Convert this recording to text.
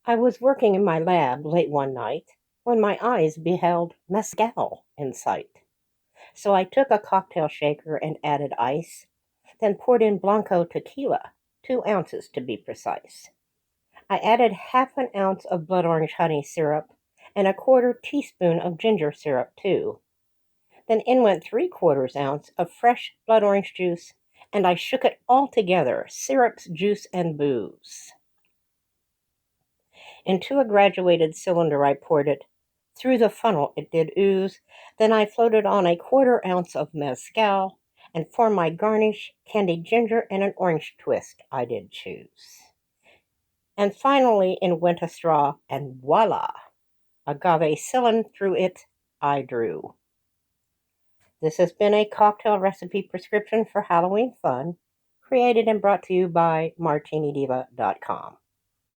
I was working in my lab late one night when my eyes beheld mezcal in sight. So I took a cocktail shaker and added ice, then poured in Blanco tequila, 2 ounces to be precise. I added half an ounce of blood orange honey syrup and a quarter teaspoon of ginger syrup too. Then in went 3/4 ounce of fresh blood orange juice, and I shook it all together, syrups, juice, and booze. Into a graduated cylinder I poured it. Through the funnel it did ooze. Then I floated on a 1/4 ounce of mezcal, and for my garnish, candied ginger and an orange twist I did choose. And finally in went a straw, and voila! Agavecillin through it I drew. This has been a cocktail recipe prescription for Halloween fun, created and brought to you by MartiniDiva.com.